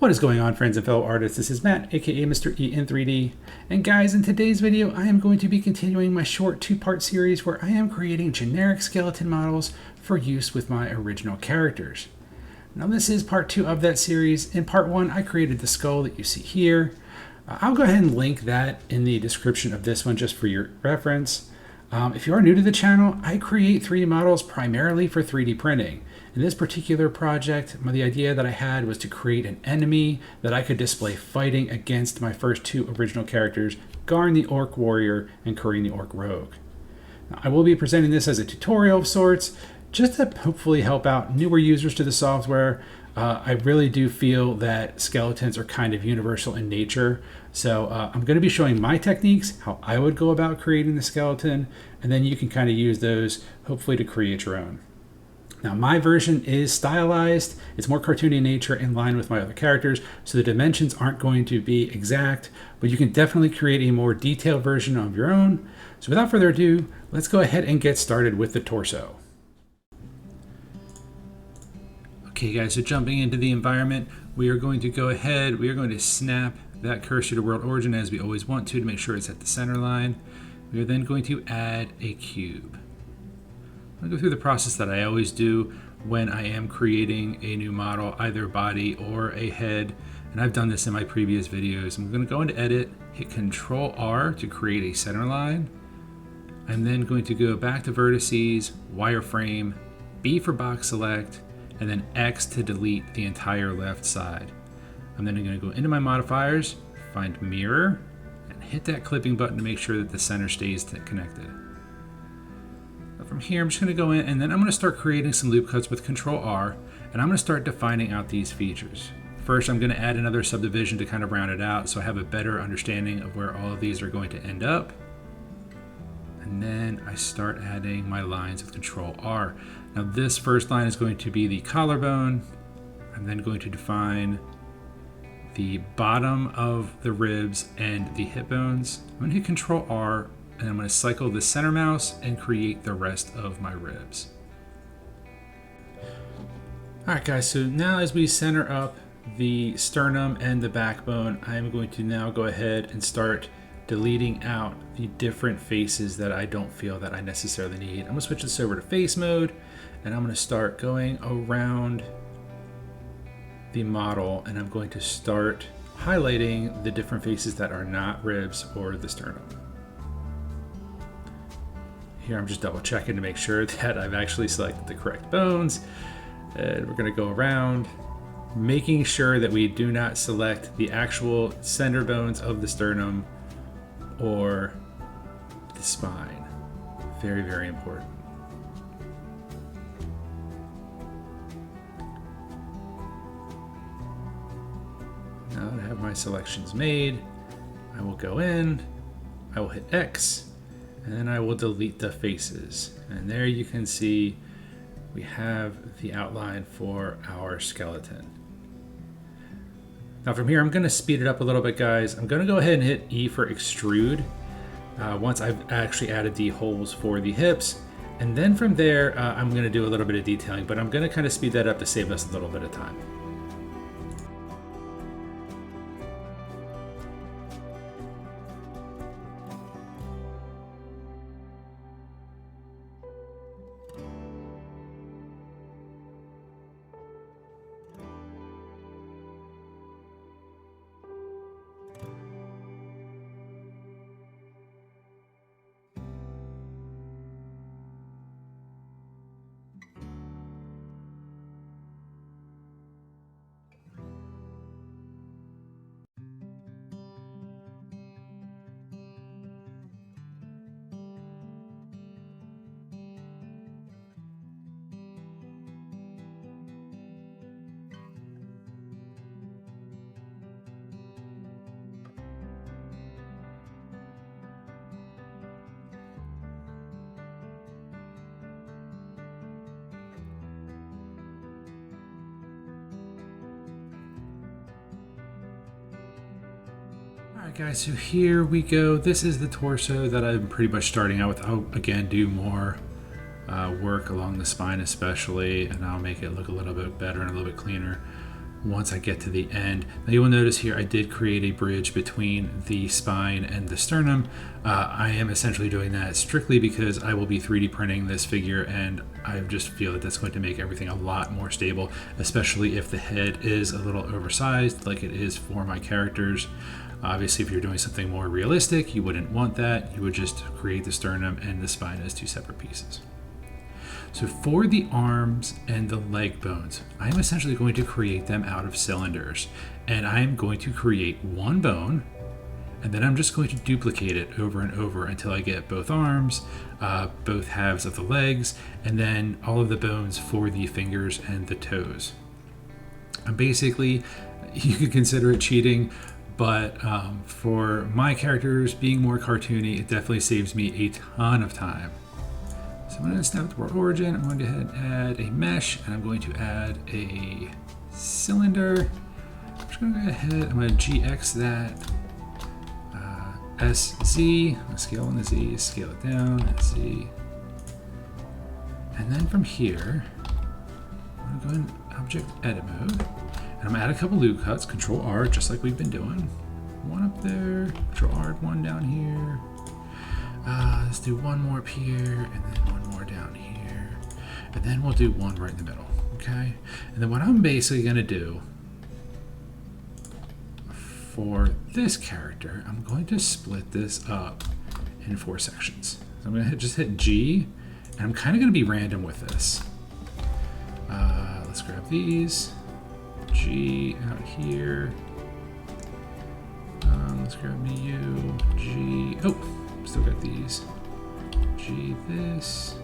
What is going on, friends and fellow artists? This is Matt, aka Mr. E in 3D. And guys, in today's video, I am going to be continuing my short two-part series where I am creating generic skeleton models for use with my original characters. Now this is part 2 of that series. In part 1, I created the skull that you see here. I'll go ahead and link that in the description of this one just for your reference. If you are new to the channel, I create 3D models primarily for 3D printing. In this particular project, the idea that I had was to create an enemy that I could display fighting against my first 2 original characters, Garn the Orc Warrior and Corinne the Orc Rogue. Now, I will be presenting this as a tutorial of sorts, just to hopefully help out newer users to the software. I really do feel that skeletons are kind of universal in nature. So I'm going to be showing my techniques, how I would go about creating the skeleton, and then you can kind of use those hopefully to create your own. Now my version is stylized. It's more cartoony in nature in line with my other characters, so the dimensions aren't going to be exact, but you can definitely create a more detailed version of your own. So without further ado, let's go ahead and get started with the torso. Okay guys, so jumping into the environment, we are going to go ahead, we are going to snap that cursor to world origin as we always want to make sure it's at the center line. We are then going to add a cube. I'm going to go through the process that I always do when I am creating a new model, either body or a head, and I've done this in my previous videos. I'm going to go into edit, hit Control R to create a center line. I'm then going to go back to vertices, wireframe, B for box select, and then X to delete the entire left side. I'm then going to go into my modifiers, find mirror, and hit that clipping button to make sure that the center stays connected. From here, I'm just going to go in and then I'm going to start creating some loop cuts with Control R, and I'm going to start defining out these features. First, I'm going to add another subdivision to kind of round it out so I have a better understanding of where all of these are going to end up. And then I start adding my lines with Control R. Now this first line is going to be the collarbone. I'm then going to define the bottom of the ribs and the hip bones. I'm going to hit Control R and I'm going to cycle the center mouse and create the rest of my ribs. Alright guys, so now as we center up the sternum and the backbone, I'm going to now go ahead and start deleting out the different faces that I don't feel that I necessarily need. I'm going to switch this over to face mode, and I'm going to start going around the model, and I'm going to start highlighting the different faces that are not ribs or the sternum. Here I'm just double checking to make sure that I've actually selected the correct bones, and we're going to go around making sure that we do not select the actual center bones of the sternum or the spine. Very, very important. Now that I have my selections made, I will go in, I will hit X, and then I will delete the faces. And there you can see we have the outline for our skeleton. Now from here, I'm going to speed it up a little bit, guys. I'm going to go ahead and hit E for extrude once I've actually added the holes for the hips. And then from there, I'm going to do a little bit of detailing, but I'm going to kind of speed that up to save us a little bit of time. Alright guys, so here we go. This is the torso that I'm pretty much starting out with. I'll again do more work along the spine especially, and I'll make it look a little bit better and a little bit cleaner. once I get to the end. Now you will notice here I did create a bridge between the spine and the sternum. I am essentially doing that strictly because I will be 3D printing this figure, and I just feel that that's going to make everything a lot more stable, especially if the head is a little oversized like it is for my characters. Obviously, if you're doing something more realistic, you wouldn't want that. You would just create the sternum and the spine as two separate pieces. So for the arms and the leg bones, I'm essentially going to create them out of cylinders. And I'm going to create one bone, and then I'm just going to duplicate it over and over until I get both arms, both halves of the legs, and then all of the bones for the fingers and the toes. And basically, you could consider it cheating, but for my characters being more cartoony, it definitely saves me a ton of time. So I'm going to snap the world origin. I'm going to go ahead and add a mesh, and I'm going to add a cylinder. I'm just going to go ahead, I'm going to GX that. SZ, scale on the Z, scale it down, Z. And then from here, I'm going to go in object edit mode. And I'm going to add a couple loop cuts, Control R, just like we've been doing. One up there, Control R, one down here. Let's do one more up here, and then one more down here. And then we'll do one right in the middle, okay? And then what I'm basically gonna do for this character, I'm going to split this up in 4 sections. So I'm gonna just hit G, and I'm kinda gonna be random with this. Let's grab these. G out here. Let's grab me you, G, oh, still got these. G this.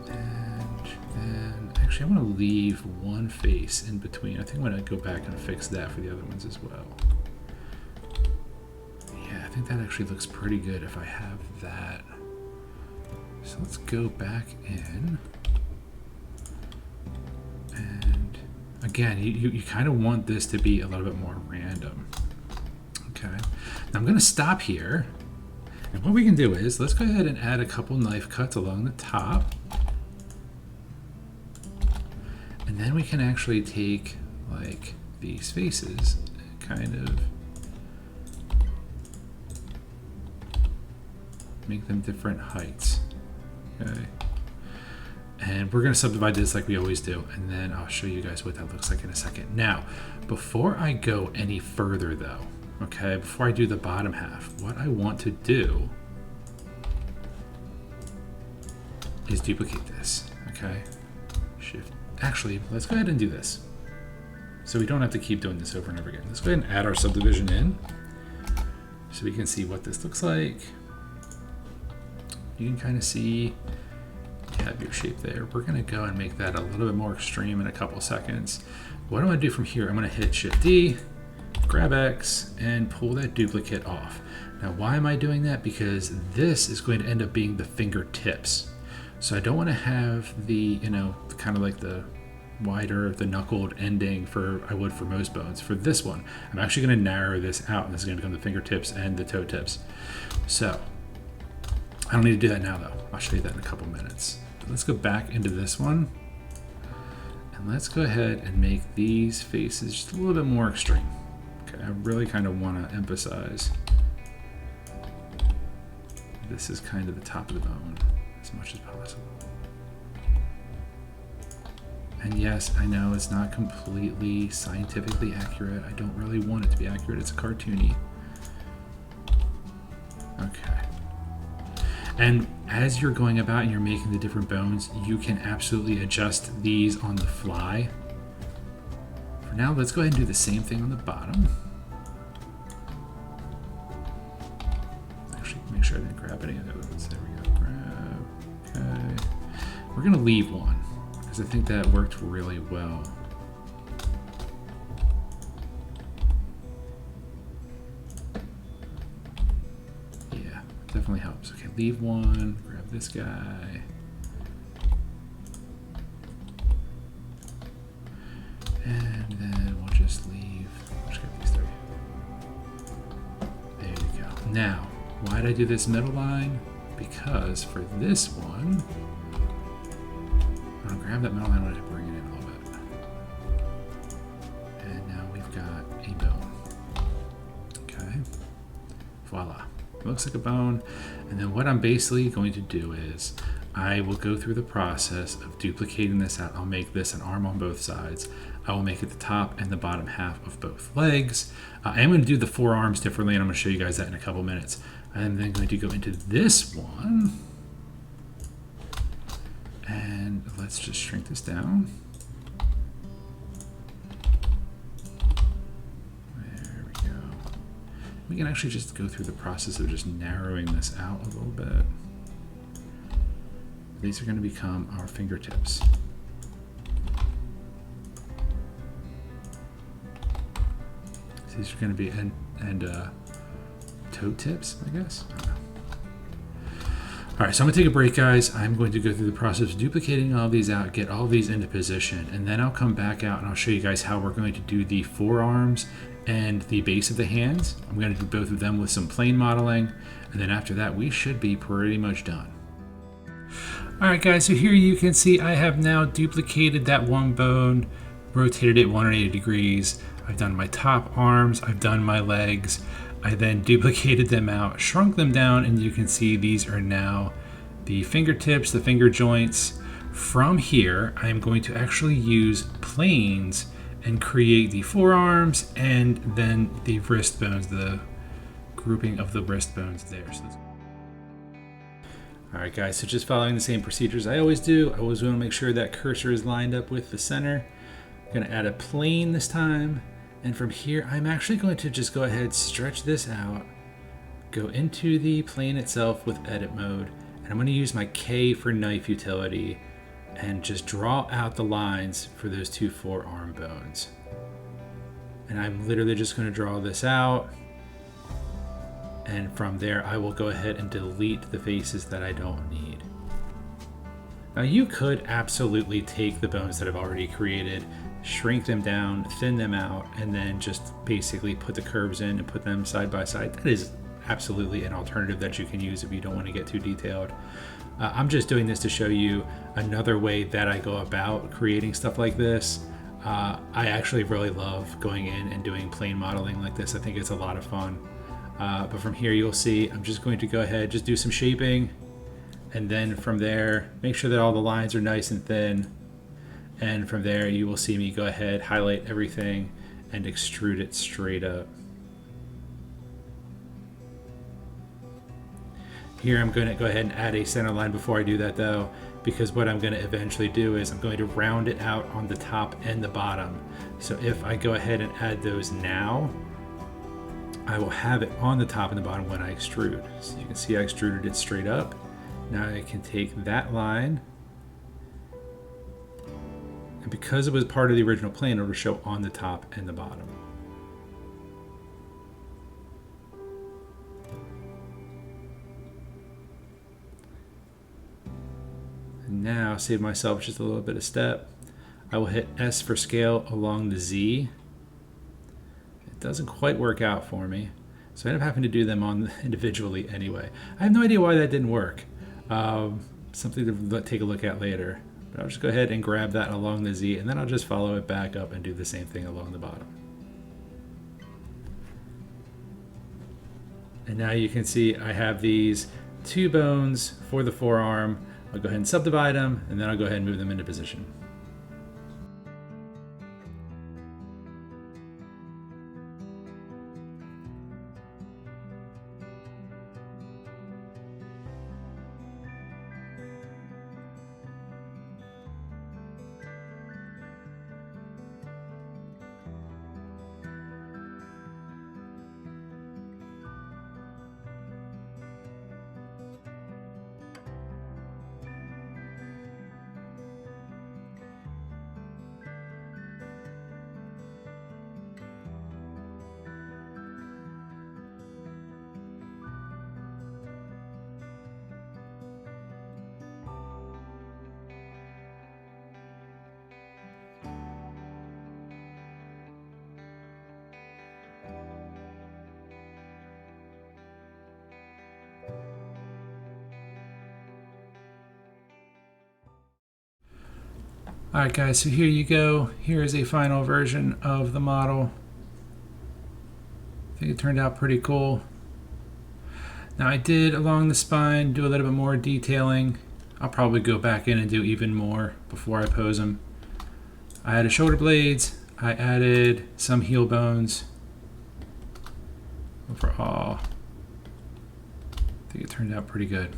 And then, actually I want to leave one face in between. I think I'm going to go back and fix that for the other ones as well. Yeah, I think that actually looks pretty good if I have that. So let's go back in. And again, you kind of want this to be a little bit more random. Okay, now I'm going to stop here. And what we can do is, let's go ahead and add a couple knife cuts along the top. And then we can actually take like these faces and kind of make them different heights. Okay. And we're going to subdivide this like we always do, and then I'll show you guys what that looks like in a second. Now, before I go any further though, okay, before I do the bottom half, what I want to do is duplicate this, okay? Shift, actually, let's go ahead and do this. So we don't have to keep doing this over and over again. Let's go ahead and add our subdivision in so we can see what this looks like. You can kind of see you have your shape there. We're gonna go and make that a little bit more extreme in a couple seconds. What I'm gonna do from here, I'm gonna hit Shift D, grab X, and pull that duplicate off. Now, why am I doing that? Because this is going to end up being the fingertips. So I don't want to have the, you know, kind of like the wider, the knuckled ending for I would for most bones. For this one, I'm actually going to narrow this out, and this is going to become the fingertips and the toe tips. So I don't need to do that now, though. I'll show you that in a couple minutes. But let's go back into this one. And let's go ahead and make these faces just a little bit more extreme. Okay, I really kind of want to emphasize this is kind of the top of the bone as much as possible. And yes, I know it's not completely scientifically accurate. I don't really want it to be accurate. It's cartoony. Okay. And as you're going about and you're making the different bones, you can absolutely adjust these on the fly. For now, let's go ahead and do the same thing on the bottom. Actually, make sure I didn't grab any of those. There we go. Grab. Okay. We're going to leave one because I think that worked really well. Yeah, definitely helps. Okay, leave one. Grab this guy. And then we'll just leave. I'll just grab these three. There you go. Now, why did I do this middle line? Because for this one, I'm gonna grab that middle line and bring it in a little bit. voila. It looks like a bone. And then what I'm basically going to do is I will go through the process of duplicating this out. I'll make this an arm on both sides. I will make it the top and the bottom half of both legs. I am going to do the forearms differently, and I'm going to show you guys that in a couple minutes. I'm then going to go into this one. And let's just shrink this down. There we go. We can actually just go through the process of just narrowing this out a little bit. These are going to become our fingertips. These are going to be toe tips, I guess. I don't know. All right, so I'm gonna take a break, guys. I'm going to go through the process of duplicating all these out, get all these into position, and then I'll come back out and I'll show you guys how we're going to do the forearms and the base of the hands. I'm gonna do both of them with some plane modeling, and then after that, we should be pretty much done. All right, guys, so here you can see I have now duplicated that one bone, rotated it 180 degrees. I've done my top arms, I've done my legs. I then duplicated them out, shrunk them down, and you can see these are now the fingertips, the finger joints. From here, I'm going to actually use planes and create the forearms and then the wrist bones, the grouping of the wrist bones there. All right, guys, so just following the same procedures I always do. I always want to make sure that cursor is lined up with the center. I'm going to add a plane this time. And from here, I'm actually going to just go ahead, stretch this out, go into the plane itself with edit mode, and I'm going to use my K for knife utility and just draw out the lines for those two forearm bones. And I'm literally just going to draw this out. And from there, I will go ahead and delete the faces that I don't need. Now you could absolutely take the bones that I've already created, shrink them down, thin them out, and then just basically put the curves in and put them side by side. That is absolutely an alternative that you can use if you don't want to get too detailed. I'm just doing this to show you another way that I go about creating stuff like this. I actually really love going in and doing plane modeling like this. I think it's a lot of fun. But from here you'll see I'm just going to go ahead, just do some shaping, and then from there make sure that all the lines are nice and thin. And from there, you will see me go ahead, highlight everything, and extrude it straight up. Here, I'm going to go ahead and add a center line before I do that, though, because what I'm going to eventually do is I'm going to round it out on the top and the bottom. So if I go ahead and add those now, I will have it on the top and the bottom when I extrude. So you can see I extruded it straight up. Now I can take that line, and because it was part of the original plane, it will show on the top and the bottom. And now, save myself just a little bit of step. I will hit S for scale along the Z. It doesn't quite work out for me, so I end up having to do them on individually anyway. I have no idea why that didn't work. Something to take a look at later. But I'll just go ahead and grab that along the Z, and then I'll just follow it back up and do the same thing along the bottom. And now you can see I have these two bones for the forearm. I'll go ahead and subdivide them, and then I'll go ahead and move them into position. Alright guys, so here you go. Here is a final version of the model. I think it turned out pretty cool. Now I did along the spine do a little bit more detailing. I'll probably go back in and do even more before I pose him. I added shoulder blades. I added some heel bones. Overall, I think it turned out pretty good.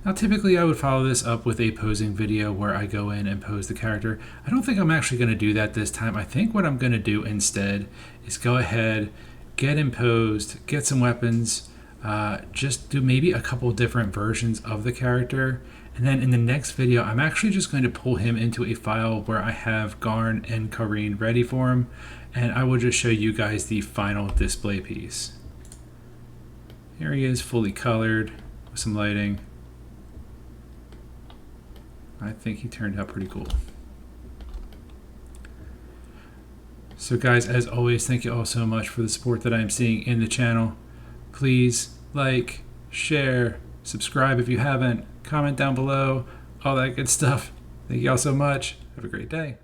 Now typically I would follow this up with a posing video where I go in and pose the character. I don't think I'm actually going to do that this time. I think what I'm going to do instead is go ahead, get him posed, get some weapons, just do maybe a couple different versions of the character. And then in the next video, I'm actually just going to pull him into a file where I have Garn and Kareen ready for him. And I will just show you guys the final display piece. Here he is, fully colored with some lighting. I think he turned out pretty cool. So guys, as always, thank you all so much for the support that I'm seeing in the channel. Please like, share, subscribe if you haven't, comment down below, all that good stuff. Thank you all so much. Have a great day.